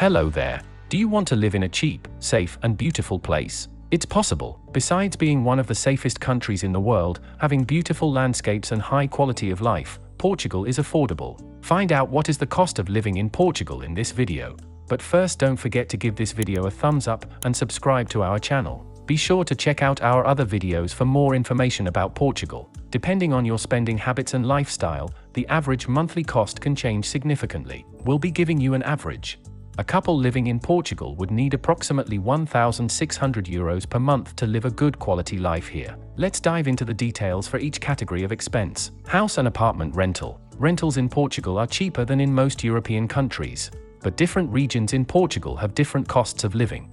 Hello there. Do you want to live in a cheap, safe, and beautiful place? It's possible. Besides being one of the safest countries in the world, having beautiful landscapes and high quality of life, Portugal is affordable. Find out what is the cost of living in Portugal in this video. But first, don't forget to give this video a thumbs up and subscribe to our channel. Be sure to check out our other videos for more information about Portugal. Depending on your spending habits and lifestyle, the average monthly cost can change significantly. We'll be giving you an average. A couple living in Portugal would need approximately €1,600 per month to live a good quality life here. Let's dive into the details for each category of expense. House and apartment rental. Rentals in Portugal are cheaper than in most European countries, but different regions in Portugal have different costs of living.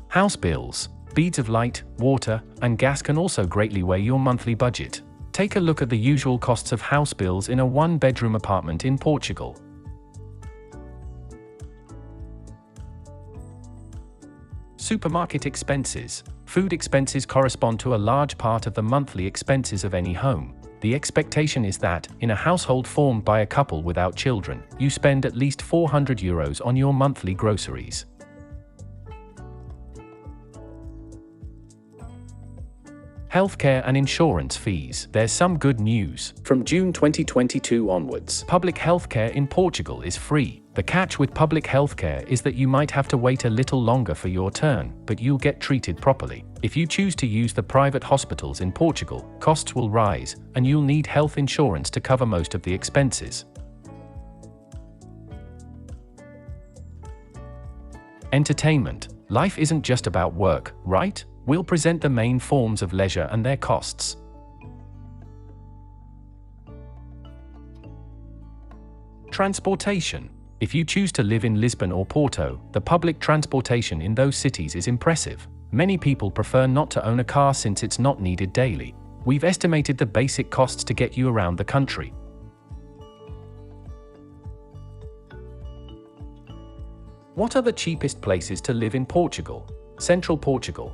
House bills. Bills of light, water, and gas can also greatly weigh your monthly budget. Take a look at the usual costs of house bills in a one-bedroom apartment in Portugal. Supermarket expenses. Food expenses correspond to a large part of the monthly expenses of any home. The expectation is that, in a household formed by a couple without children, you spend at least €400 on your monthly groceries. Healthcare and insurance fees. There's some good news. From June 2022 onwards, public healthcare in Portugal is free. The catch with public healthcare is that you might have to wait a little longer for your turn, but you'll get treated properly. If you choose to use the private hospitals in Portugal, costs will rise, and you'll need health insurance to cover most of the expenses. Entertainment. Life isn't just about work, right? We'll present the main forms of leisure and their costs. Transportation. If you choose to live in Lisbon or Porto, the public transportation in those cities is impressive. Many people prefer not to own a car since it's not needed daily. We've estimated the basic costs to get you around the country. What are the cheapest places to live in Portugal? Central Portugal.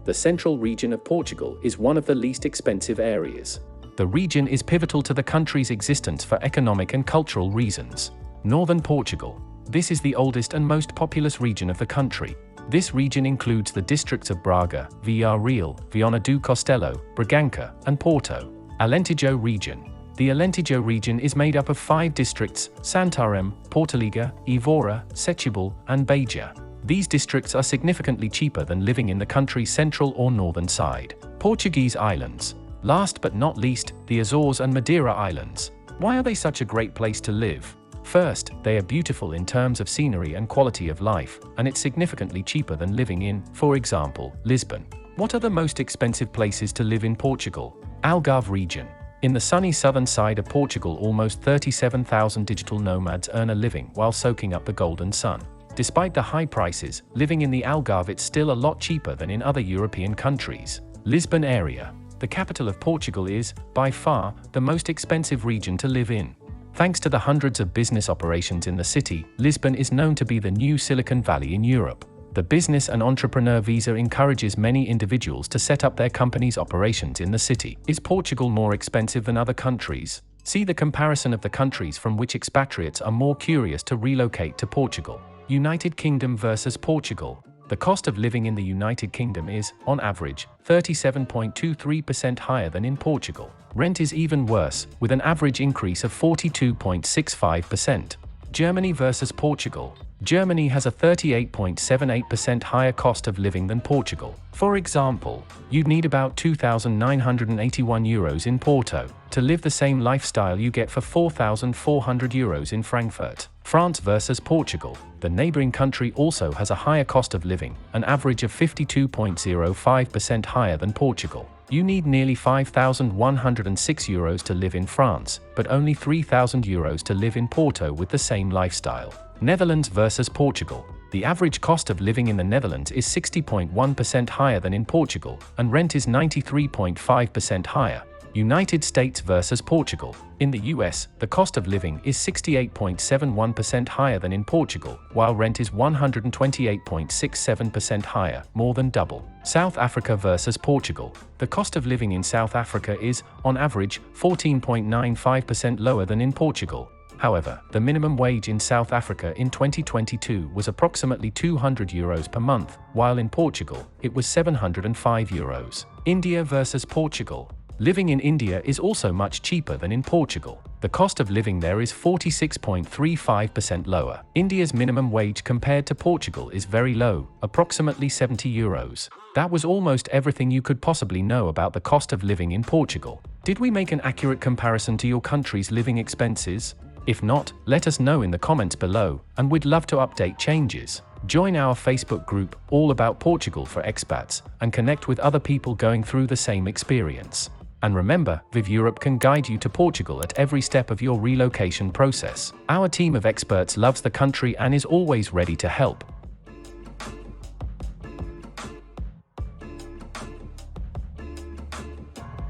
The central region of Portugal is one of the least expensive areas. The region is pivotal to the country's existence for economic and cultural reasons. Northern Portugal. This is the oldest and most populous region of the country. This region includes the districts of Braga, Villarreal, Viana do Castelo, Bragança, and Porto. Alentejo region. The Alentejo region is made up of 5 districts: Santarém, Portalegre, Évora, Setúbal, and Beja. These districts are significantly cheaper than living in the country's central or northern side. Portuguese islands. Last but not least, the Azores and Madeira Islands. Why are they such a great place to live? First, they are beautiful in terms of scenery and quality of life, and it's significantly cheaper than living in, for example, Lisbon. What are the most expensive places to live in Portugal? Algarve region. In the sunny southern side of Portugal, almost 37,000 digital nomads earn a living while soaking up the golden sun. Despite the high prices, living in the Algarve it's still a lot cheaper than in other European countries. Lisbon area. The capital of Portugal is, by far, the most expensive region to live in. Thanks to the hundreds of business operations in the city, Lisbon is known to be the new Silicon Valley in Europe. The business and entrepreneur visa encourages many individuals to set up their company's operations in the city. Is Portugal more expensive than other countries? See the comparison of the countries from which expatriates are more curious to relocate to Portugal. United Kingdom versus Portugal. The cost of living in the United Kingdom is, on average, 37.23% higher than in Portugal. Rent is even worse, with an average increase of 42.65%. Germany versus Portugal. Germany has a 38.78% higher cost of living than Portugal. For example, you'd need about €2,981 in Porto to live the same lifestyle you get for €4,400 in Frankfurt. France versus Portugal. The neighboring country also has a higher cost of living, an average of 52.05% higher than Portugal. You need nearly €5,106 to live in France, but only €3,000 to live in Porto with the same lifestyle. Netherlands versus Portugal. The average cost of living in the Netherlands is 60.1% higher than in Portugal, and rent is 93.5% higher. United States versus Portugal. In the US, the cost of living is 68.71% higher than in Portugal, while rent is 128.67% higher, more than double. South Africa versus Portugal. The cost of living in South Africa is, on average, 14.95% lower than in Portugal. However, the minimum wage in South Africa in 2022 was approximately €200 per month, while in Portugal, it was €705. India versus Portugal. Living in India is also much cheaper than in Portugal. The cost of living there is 46.35% lower. India's minimum wage compared to Portugal is very low, approximately €70. That was almost everything you could possibly know about the cost of living in Portugal. Did we make an accurate comparison to your country's living expenses? If not, let us know in the comments below, and we'd love to update changes. Join our Facebook group, All About Portugal for Expats, and connect with other people going through the same experience. And remember, Viv Europe can guide you to Portugal at every step of your relocation process. Our team of experts loves the country and is always ready to help.